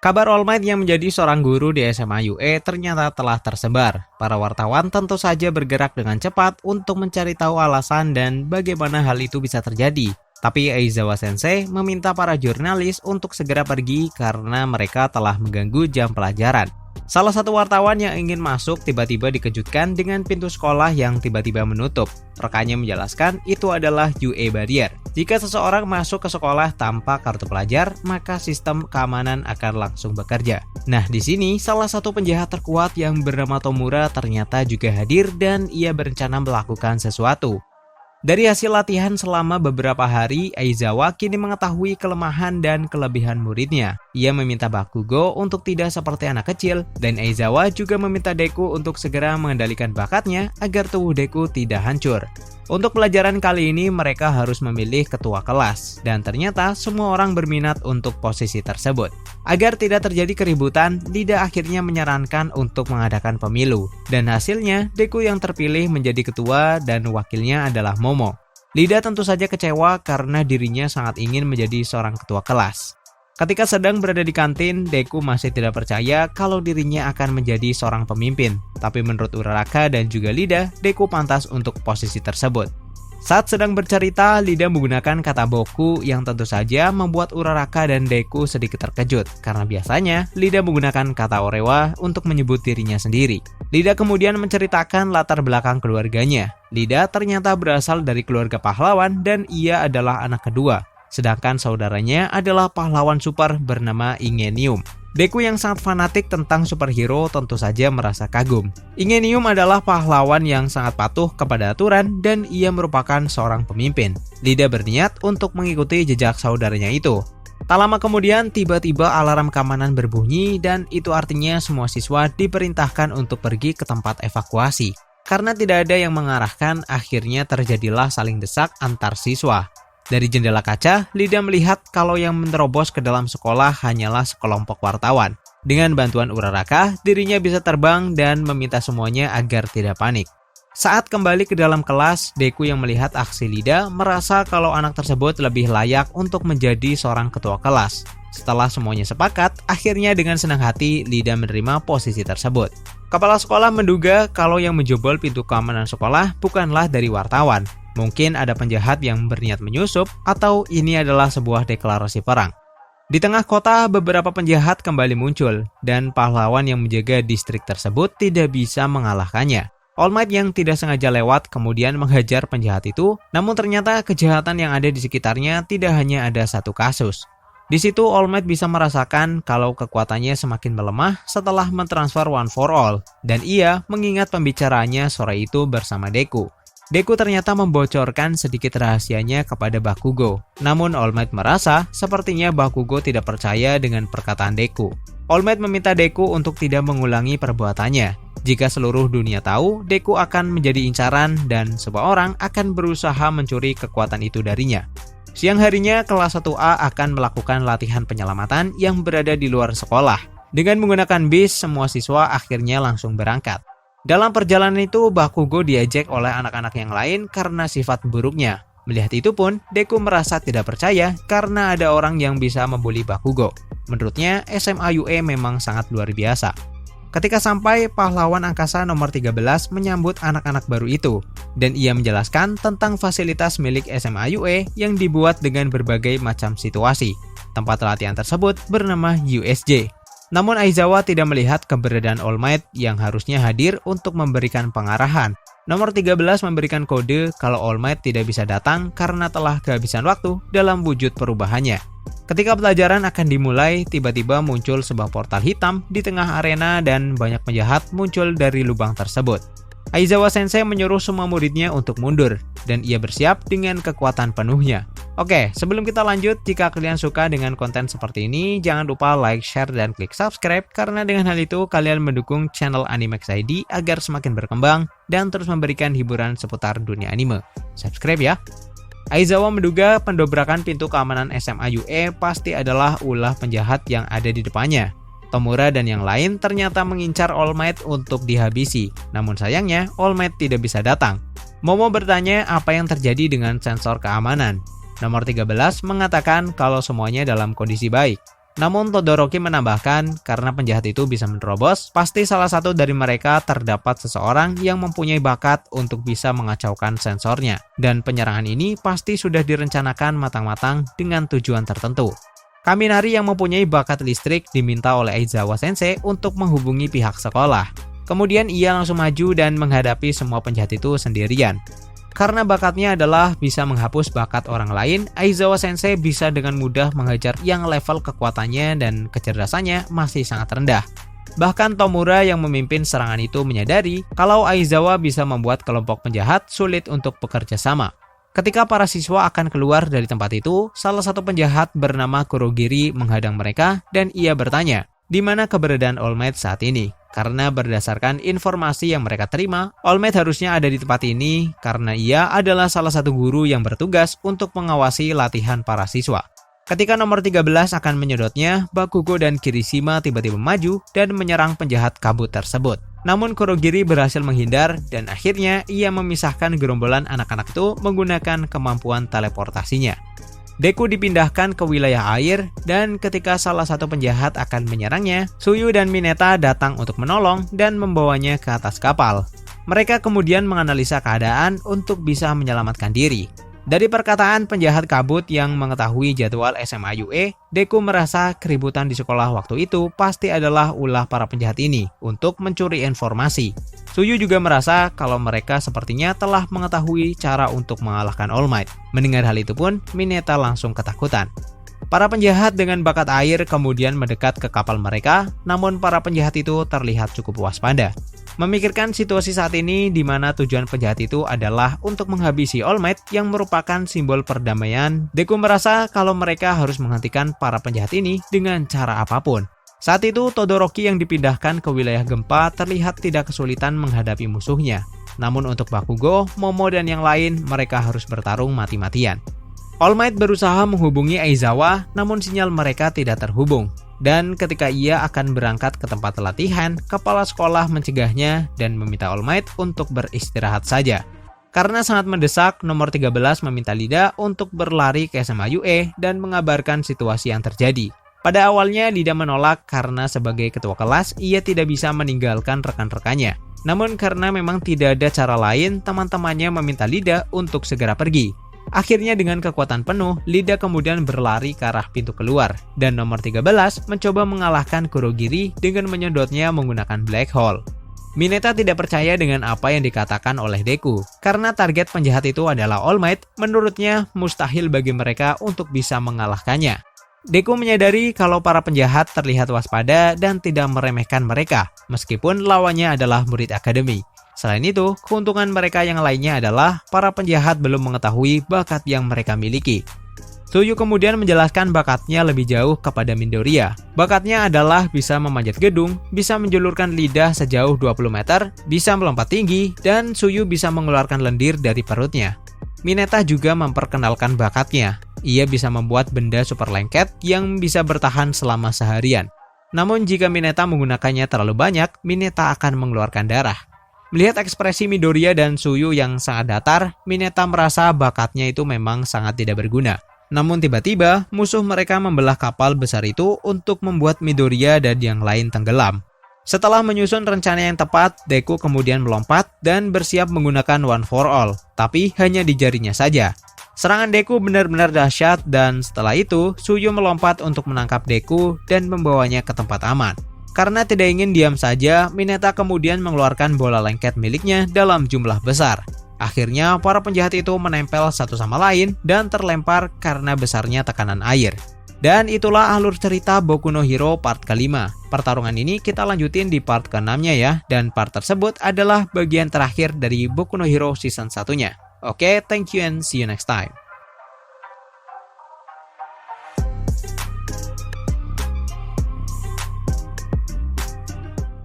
Kabar All Might yang menjadi seorang guru di SMA UE ternyata telah tersebar. Para wartawan tentu saja bergerak dengan cepat untuk mencari tahu alasan dan bagaimana hal itu bisa terjadi. Tapi Aizawa Sensei meminta para jurnalis untuk segera pergi karena mereka telah mengganggu jam pelajaran. Salah satu wartawan yang ingin masuk tiba-tiba dikejutkan dengan pintu sekolah yang tiba-tiba menutup. Rekannya menjelaskan itu adalah UE barrier. Jika seseorang masuk ke sekolah tanpa kartu pelajar, maka sistem keamanan akan langsung bekerja. Nah, di sini salah satu penjahat terkuat yang bernama Tomura ternyata juga hadir dan ia berencana melakukan sesuatu. Dari hasil latihan selama beberapa hari, Aizawa kini mengetahui kelemahan dan kelebihan muridnya. Ia meminta Bakugo untuk tidak seperti anak kecil, dan Aizawa juga meminta Deku untuk segera mengendalikan bakatnya agar tubuh Deku tidak hancur. Untuk pelajaran kali ini mereka harus memilih ketua kelas, dan ternyata semua orang berminat untuk posisi tersebut. Agar tidak terjadi keributan, Lida akhirnya menyarankan untuk mengadakan pemilu, dan hasilnya Deku yang terpilih menjadi ketua dan wakilnya adalah Momo. Lida tentu saja kecewa karena dirinya sangat ingin menjadi seorang ketua kelas. Ketika sedang berada di kantin, Deku masih tidak percaya kalau dirinya akan menjadi seorang pemimpin. Tapi menurut Uraraka dan juga Lida, Deku pantas untuk posisi tersebut. Saat sedang bercerita, Lida menggunakan kata boku yang tentu saja membuat Uraraka dan Deku sedikit terkejut. Karena biasanya, Lida menggunakan kata orewa untuk menyebut dirinya sendiri. Lida kemudian menceritakan latar belakang keluarganya. Lida ternyata berasal dari keluarga pahlawan dan ia adalah anak kedua. Sedangkan saudaranya adalah pahlawan super bernama Ingenium. Deku yang sangat fanatik tentang superhero tentu saja merasa kagum. Ingenium adalah pahlawan yang sangat patuh kepada aturan dan ia merupakan seorang pemimpin. Lida berniat untuk mengikuti jejak saudaranya itu. Tak lama kemudian tiba-tiba alarm keamanan berbunyi dan itu artinya semua siswa diperintahkan untuk pergi ke tempat evakuasi. Karena tidak ada yang mengarahkan, akhirnya terjadilah saling desak antar siswa. Dari jendela kaca, Lida melihat kalau yang menerobos ke dalam sekolah hanyalah sekelompok wartawan. Dengan bantuan Uraraka, dirinya bisa terbang dan meminta semuanya agar tidak panik. Saat kembali ke dalam kelas, Deku yang melihat aksi Lida merasa kalau anak tersebut lebih layak untuk menjadi seorang ketua kelas. Setelah semuanya sepakat, akhirnya dengan senang hati Lida menerima posisi tersebut. Kepala sekolah menduga kalau yang menjebol pintu keamanan sekolah bukanlah dari wartawan. Mungkin ada penjahat yang berniat menyusup atau ini adalah sebuah deklarasi perang. Di tengah kota, beberapa penjahat kembali muncul dan pahlawan yang menjaga distrik tersebut tidak bisa mengalahkannya. All Might yang tidak sengaja lewat kemudian menghajar penjahat itu, namun ternyata kejahatan yang ada di sekitarnya tidak hanya ada satu kasus. Di situ All Might bisa merasakan kalau kekuatannya semakin melemah setelah mentransfer One for All, dan ia mengingat pembicaraannya sore itu bersama Deku. Deku ternyata membocorkan sedikit rahasianya kepada Bakugo. Namun All Might merasa sepertinya Bakugo tidak percaya dengan perkataan Deku. All Might meminta Deku untuk tidak mengulangi perbuatannya. Jika seluruh dunia tahu, Deku akan menjadi incaran dan sebuah orang akan berusaha mencuri kekuatan itu darinya. Siang harinya, kelas 1A akan melakukan latihan penyelamatan yang berada di luar sekolah. Dengan menggunakan bis, semua siswa akhirnya langsung berangkat. Dalam perjalanan itu, Bakugo diajak oleh anak-anak yang lain karena sifat buruknya. Melihat itu pun, Deku merasa tidak percaya karena ada orang yang bisa membuli Bakugo. Menurutnya, SMA UE memang sangat luar biasa. Ketika sampai, pahlawan angkasa nomor 13 menyambut anak-anak baru itu. Dan ia menjelaskan tentang fasilitas milik SMA UE yang dibuat dengan berbagai macam situasi. Tempat latihan tersebut bernama USJ. Namun Aizawa tidak melihat keberadaan All Might yang harusnya hadir untuk memberikan pengarahan. Nomor 13 memberikan kode kalau All Might tidak bisa datang karena telah kehabisan waktu dalam wujud perubahannya. Ketika pelajaran akan dimulai, tiba-tiba muncul sebuah portal hitam di tengah arena dan banyak penjahat muncul dari lubang tersebut. Aizawa Sensei menyuruh semua muridnya untuk mundur, dan ia bersiap dengan kekuatan penuhnya. Oke, sebelum kita lanjut, jika kalian suka dengan konten seperti ini, jangan lupa like, share, dan klik subscribe, karena dengan hal itu kalian mendukung channel Animex ID agar semakin berkembang dan terus memberikan hiburan seputar dunia anime. Subscribe ya! Aizawa menduga pendobrakan pintu keamanan SMA UE pasti adalah ulah penjahat yang ada di depannya. Tomura dan yang lain ternyata mengincar All Might untuk dihabisi. Namun sayangnya, All Might tidak bisa datang. Momo bertanya apa yang terjadi dengan sensor keamanan. Nomor 13 mengatakan kalau semuanya dalam kondisi baik. Namun Todoroki menambahkan, karena penjahat itu bisa menerobos, pasti salah satu dari mereka terdapat seseorang yang mempunyai bakat untuk bisa mengacaukan sensornya. Dan penyerangan ini pasti sudah direncanakan matang-matang dengan tujuan tertentu. Kaminari yang mempunyai bakat listrik diminta oleh Aizawa Sensei untuk menghubungi pihak sekolah. Kemudian ia langsung maju dan menghadapi semua penjahat itu sendirian. Karena bakatnya adalah bisa menghapus bakat orang lain, Aizawa Sensei bisa dengan mudah menghajar yang level kekuatannya dan kecerdasannya masih sangat rendah. Bahkan Tomura yang memimpin serangan itu menyadari kalau Aizawa bisa membuat kelompok penjahat sulit untuk bekerja sama. Ketika para siswa akan keluar dari tempat itu, salah satu penjahat bernama Kurogiri menghadang mereka dan ia bertanya, di mana keberadaan All Might saat ini? Karena berdasarkan informasi yang mereka terima, All Might harusnya ada di tempat ini karena ia adalah salah satu guru yang bertugas untuk mengawasi latihan para siswa. Ketika nomor 13 akan menyedotnya, Bakugo dan Kirishima tiba-tiba maju dan menyerang penjahat kabut tersebut. Namun Kurogiri berhasil menghindar dan akhirnya ia memisahkan gerombolan anak-anak itu menggunakan kemampuan teleportasinya. Deku dipindahkan ke wilayah air dan ketika salah satu penjahat akan menyerangnya, Tsuyu dan Mineta datang untuk menolong dan membawanya ke atas kapal. Mereka kemudian menganalisa keadaan untuk bisa menyelamatkan diri. Dari perkataan penjahat kabut yang mengetahui jadwal SMA UE, Deku merasa keributan di sekolah waktu itu pasti adalah ulah para penjahat ini untuk mencuri informasi. Tsuyu juga merasa kalau mereka sepertinya telah mengetahui cara untuk mengalahkan All Might. Mendengar hal itu pun, Mineta langsung ketakutan. Para penjahat dengan bakat air kemudian mendekat ke kapal mereka, namun para penjahat itu terlihat cukup waspada. Memikirkan situasi saat ini di mana tujuan penjahat itu adalah untuk menghabisi All Might yang merupakan simbol perdamaian, Deku merasa kalau mereka harus menghentikan para penjahat ini dengan cara apapun. Saat itu Todoroki yang dipindahkan ke wilayah gempa terlihat tidak kesulitan menghadapi musuhnya. Namun untuk Bakugo, Momo dan yang lain mereka harus bertarung mati-matian. All Might berusaha menghubungi Aizawa, namun sinyal mereka tidak terhubung. Dan ketika ia akan berangkat ke tempat latihan, kepala sekolah mencegahnya dan meminta All Might untuk beristirahat saja. Karena sangat mendesak, nomor 13 meminta Lida untuk berlari ke SMA UE dan mengabarkan situasi yang terjadi. Pada awalnya Lida menolak karena sebagai ketua kelas ia tidak bisa meninggalkan rekan-rekannya. Namun karena memang tidak ada cara lain, teman-temannya meminta Lida untuk segera pergi. Akhirnya dengan kekuatan penuh, Lida kemudian berlari ke arah pintu keluar, dan nomor 13 mencoba mengalahkan Kurogiri dengan menyedotnya menggunakan Black Hole. Mineta tidak percaya dengan apa yang dikatakan oleh Deku, karena target penjahat itu adalah All Might, menurutnya mustahil bagi mereka untuk bisa mengalahkannya. Deku menyadari kalau para penjahat terlihat waspada dan tidak meremehkan mereka, meskipun lawannya adalah murid akademi. Selain itu, keuntungan mereka yang lainnya adalah para penjahat belum mengetahui bakat yang mereka miliki. Tsuyu kemudian menjelaskan bakatnya lebih jauh kepada Midoriya. Bakatnya adalah bisa memanjat gedung, bisa menjulurkan lidah sejauh 20 meter, bisa melompat tinggi, dan Tsuyu bisa mengeluarkan lendir dari perutnya. Mineta juga memperkenalkan bakatnya. Ia bisa membuat benda super lengket yang bisa bertahan selama seharian. Namun jika Mineta menggunakannya terlalu banyak, Mineta akan mengeluarkan darah. Melihat ekspresi Midoriya dan Tsuyu yang sangat datar, Mineta merasa bakatnya itu memang sangat tidak berguna. Namun tiba-tiba, musuh mereka membelah kapal besar itu untuk membuat Midoriya dan yang lain tenggelam. Setelah menyusun rencana yang tepat, Deku kemudian melompat dan bersiap menggunakan One for All, tapi hanya di jarinya saja. Serangan Deku benar-benar dahsyat dan setelah itu, Tsuyu melompat untuk menangkap Deku dan membawanya ke tempat aman. Karena tidak ingin diam saja, Mineta kemudian mengeluarkan bola lengket miliknya dalam jumlah besar. Akhirnya, para penjahat itu menempel satu sama lain dan terlempar karena besarnya tekanan air. Dan itulah alur cerita Boku no Hero part kelima. Pertarungan ini kita lanjutin di part ke-6-nya ya, dan part tersebut adalah bagian terakhir dari Boku no Hero season 1-nya. Oke, thank you and see you next time.